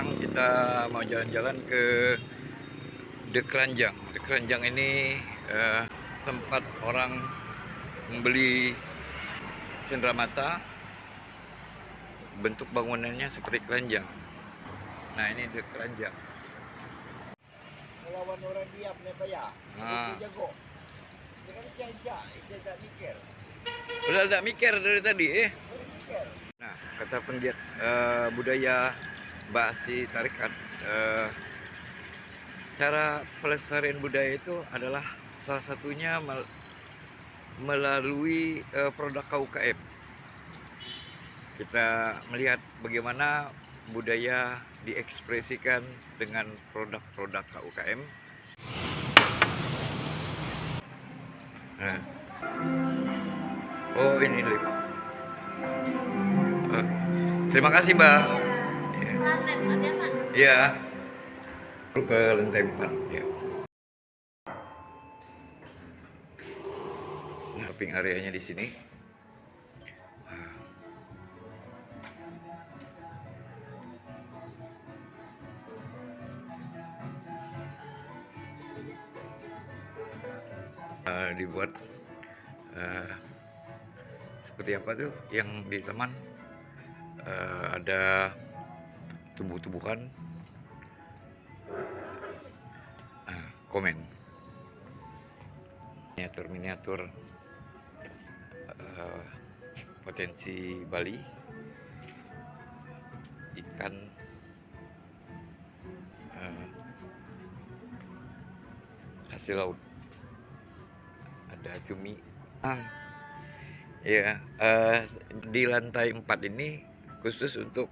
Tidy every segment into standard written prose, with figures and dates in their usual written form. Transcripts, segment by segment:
sekarang kita mau jalan-jalan ke The Keranjang. The Keranjang ini tempat orang membeli cenderamata. Bentuk bangunannya seperti keranjang. Nah, ini The Keranjang. Melawan orang diam nih Pak ya. Nah. Itu jago. Jangan cecak mikir. Udah ada mikir dari tadi Mikir. Nah, kata penggiat budaya Ba'asyir Tarekat, cara pelestarian budaya itu adalah salah satunya melalui produk KUKM. Kita melihat bagaimana budaya diekspresikan dengan produk-produk KUKM. Nah. Oh, ini lift. Terima kasih, Mbak. Iya. Ke lantai 4 ya. Shopping areanya di sini. Dibuat seperti apa tuh yang di taman, ada tumbuh-tumbuhan, komen miniatur potensi Bali, ikan, hasil laut, ada cumi. Ya, di lantai 4 ini khusus untuk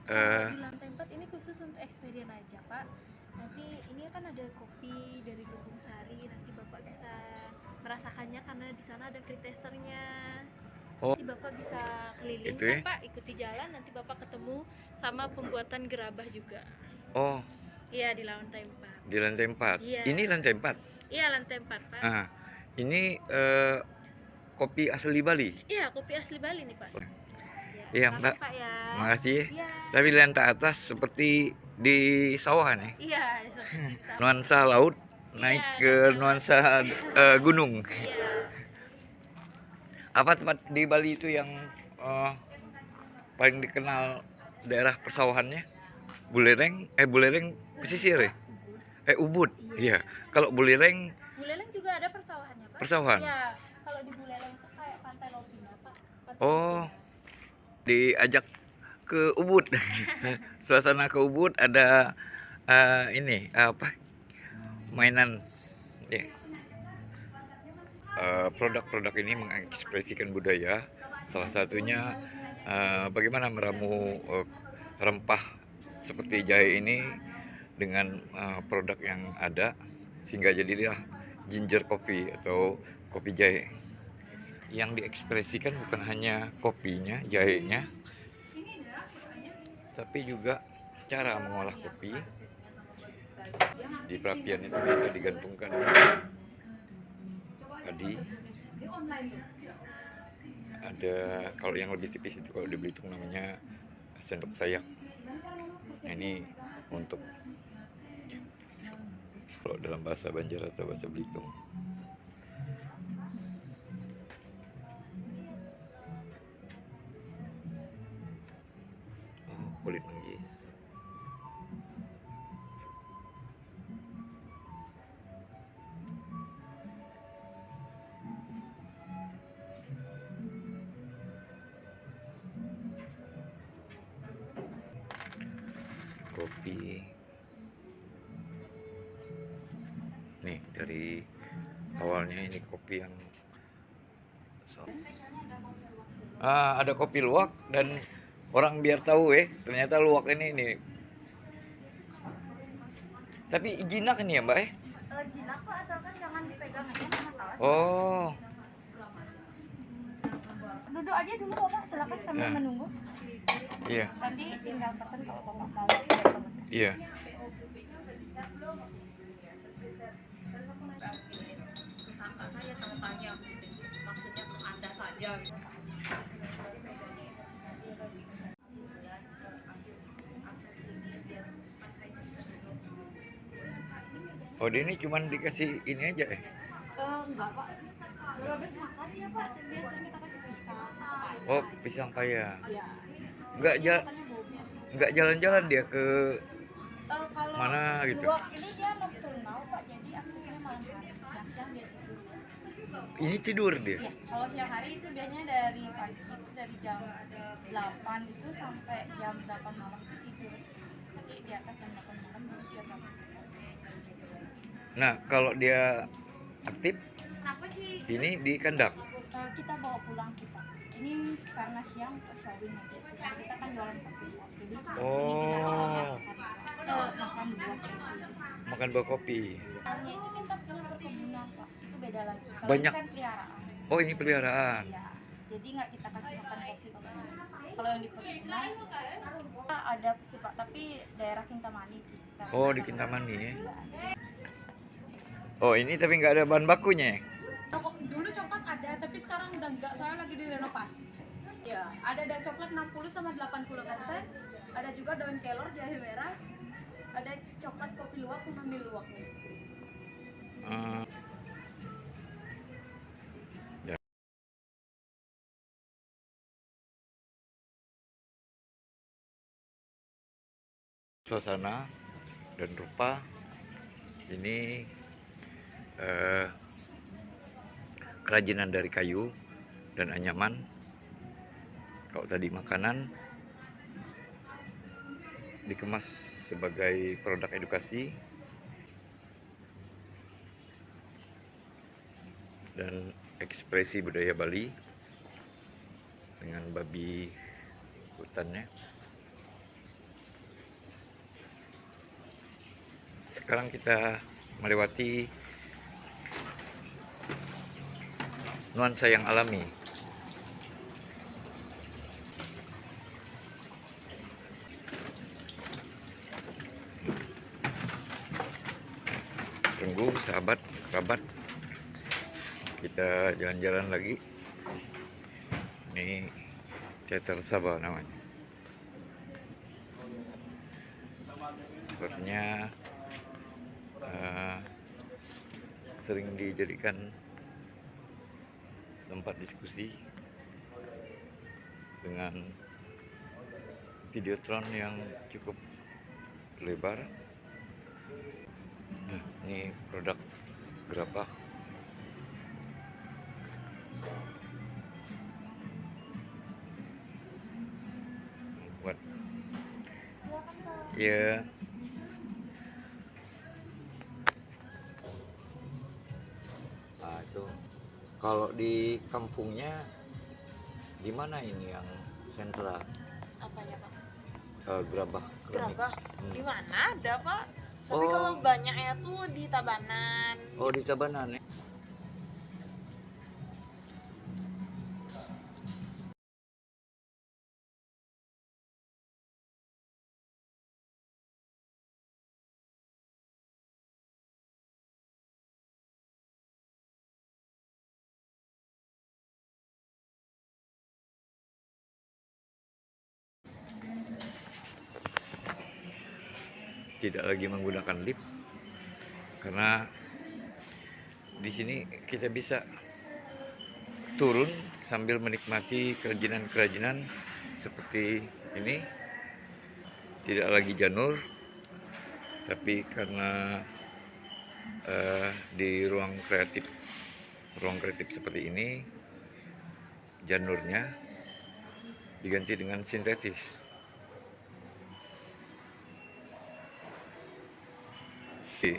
di lantai 4 ini khusus untuk experience aja, Pak. Nanti ini kan ada kopi dari Lumbung Sari, nanti Bapak bisa merasakannya karena di sana ada free testernya. Oh, nanti Bapak bisa keliling itu ya? Pak, ikuti jalan, nanti Bapak ketemu sama pembuatan gerabah juga. Oh. Iya, di lantai 4. Di lantai 4. Iya. Ini lantai 4. Iya, lantai 4, Pak. Nah, ini kopi asli Bali. Iya, kopi asli Bali nih, Pak. Iya, Mbak. Pak ya. Makasih. Ya. Tapi lantai atas seperti di sawah nih. Iya. Nuansa laut naik ke nuansa gunung. Iya. Apa tempat di Bali itu yang paling dikenal daerah persawahannya? Buleleng pesisir ya? Ubud. Iya. Kalau Buleleng juga ada persawahannya, Pak. Persawahan. Iya. Kalau di Buleleng itu kayak Pantai Lopina, Pak. Oh. Diajak ke Ubud. Suasana ke Ubud, ada ini apa, mainan ya. Produk-produk ini mengekspresikan budaya, salah satunya bagaimana meramu rempah seperti jahe ini dengan produk yang ada, sehingga jadilah ginger kopi atau kopi jahe. Yang diekspresikan bukan hanya kopinya, jahenya, tapi juga cara mengolah kopi. Di perapian itu biasa digantungkan padi. Ada, kalau yang lebih tipis itu kalau di Belitung namanya sendok sayak. Nah, ini untuk kalau dalam bahasa Banjar atau bahasa Belitung. Kulit manggis. Kopi. Nih, dari awalnya ini kopi yang ada kopi luwak, dan orang biar tahu ternyata luwak ini. Tapi jinak ini ya, Mbak Jinak kok, asalkan jangan dipegang aja, nggak masalah. Oh. Duduk aja dulu Bapak, silakan sambil menunggu. Iya. Nanti tinggal pesan kalau Bapak mau. Iya. Kakak saya kalau tanya, maksudnya ke Anda saja gitu. Oh, dia ini cuman dikasih ini aja Enggak pak, kalau habis makan ya pak, biasanya kita kasih pisang papaya. Oh, pisang paya. Ya, Nggak ini ja- makannya bobnya. nggak jalan-jalan dia ke Kalau mana gitu. luwak ini dia nocturnal pak, jadi aktifnya malam hari, siang-siang dia tidur. Ini tidur dia. Iya, kalau siang hari itu biasanya dari pagi itu dari jam 8 itu sampai jam 8 malam itu tidur. Tapi di atas jam 8 malam baru dia bangun. Nah, kalau dia aktif Kenapa sih? ini di kandang. Kita bawa pulang sih pak. Ini karena siang untuk showing aja sih. Karena kita kan jualan kopi pak. Jadi ini kita Oh, makan buah kopi. makan buah kopi. Hanya itu kita punya perkebunan pak. Itu beda lagi. Kalau Banyak. ini kan peliharaan. Oh, ini peliharaan. Iya. Jadi nggak kita kasih makan kopi kalau ini. Kalau yang di perkebunan ada sih pak. Tapi daerah Kintamani sih. Sekarang Oh, di kita Kintamani ya. nggak ada. Oh, ini tapi nggak ada bahan bakunya. Dulu coklat ada, tapi sekarang udah enggak, soalnya lagi direnovasi. Ya, ada coklat 60 sama 80%, ada juga daun kelor, jahe merah, ada coklat kopi luwak sama mie luwak. Eh, ya. Suasana dan rupa ini kerajinan dari kayu dan anyaman. Kalau tadi makanan dikemas sebagai produk edukasi dan ekspresi budaya Bali dengan babi hutannya. Sekarang kita melewati nuansa yang alami. Tunggu sahabat, kerabat, kita jalan-jalan lagi. Ini Teater Sabah namanya. Sepertinya sering dijadikan tempat diskusi dengan videotron yang cukup lebar. Nah, ini produk gerabah. Buat ya. Nah, itu kalau di kampungnya gimana ini yang sentra Apanya pak? gerabah keramik? Gerabah? Hmm. Di mana ada pak? Tapi Oh. kalau banyaknya tuh di Tabanan. Oh, di Tabanan ya. Tidak lagi menggunakan lift karena di sini kita bisa turun sambil menikmati kerajinan-kerajinan seperti ini. Tidak lagi janur, tapi karena di ruang kreatif seperti ini janurnya diganti dengan sintetis. Di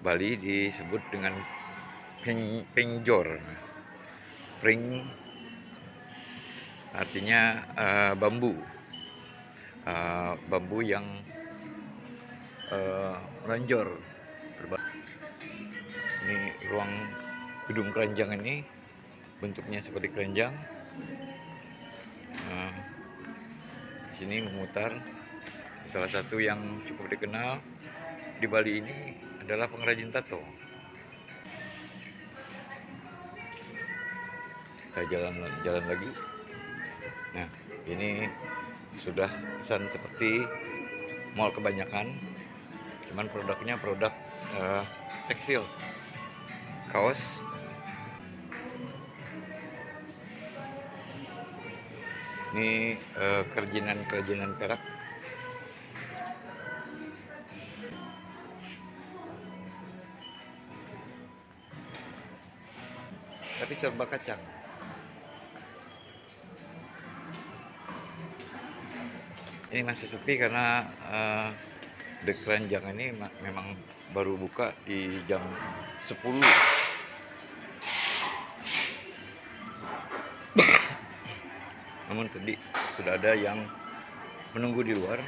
Bali disebut dengan penjor. Pring artinya bambu. Bambu yang melonjor. Ini ruang gedung keranjang ini bentuknya seperti keranjang. Di sini memutar. Salah satu yang cukup dikenal di Bali ini adalah pengrajin tato. Kita jalan lagi. Nah, ini sudah kesan seperti mall kebanyakan, cuman produknya produk tekstil, kaos. Ini kerajinan perak. Tapi serba kacang. Ini masih sepi karena The Keranjang ini memang baru buka di jam 10. Namun tadi sudah ada yang menunggu di luar.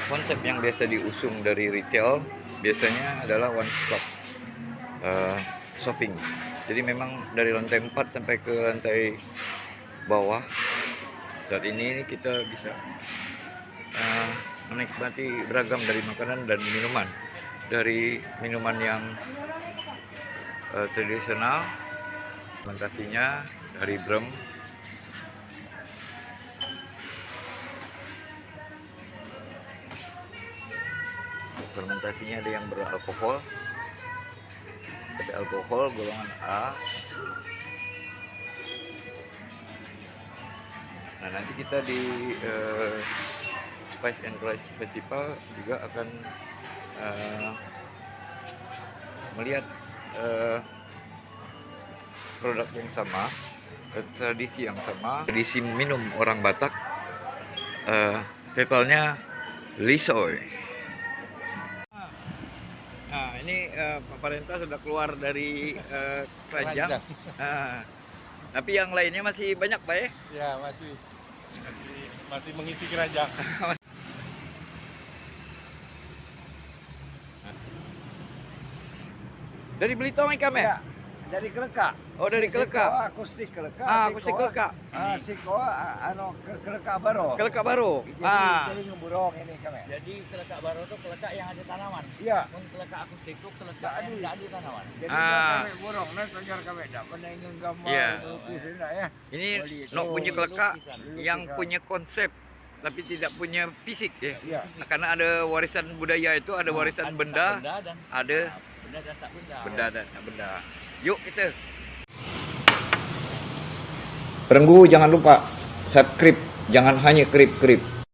Konsep yang biasa diusung dari retail biasanya adalah one stop shopping. Jadi memang dari lantai 4 sampai ke lantai bawah saat ini kita bisa menikmati beragam dari makanan dan minuman. Dari minuman yang tradisional, fermentasinya dari brem, fermentasinya ada yang beralkohol, tapi alkohol golongan A. Nah, nanti kita di Spice and Rice Festival juga akan melihat produk yang sama, tradisi yang sama, tradisi minum orang Batak. Titelnya Lisoy. Nah, ini pemerintah sudah keluar dari keranjang. Tapi yang lainnya masih banyak, Pak ya? Ya, masih mengisi keranjang. Dari Belitung Ikam ya? Ya, dari Keleka. Oh, dari Keleka. Akustik Keleka. Akustik Keleka. Sikoa Keleka Baro. Keleka baru. Jadi ngeburong ini kami. Jadi keleka baru itu keleka yang ada tanaman. Iya. Mun keleka akustik itu keleka yang tidak ada tanaman. Jadi kami burong, nah kejar kami tak pernah ingin gambar Iya. lukis ini ya. Ini nok punya Keleka yang punya konsep tapi tidak punya fisik ya. Iya. Nah, karena ada warisan budaya itu, ada warisan benda, dan ada benda dan tak benda. benda dan tak benda. Yuk kita. Perenggu jangan lupa subscribe, jangan hanya krip-krip.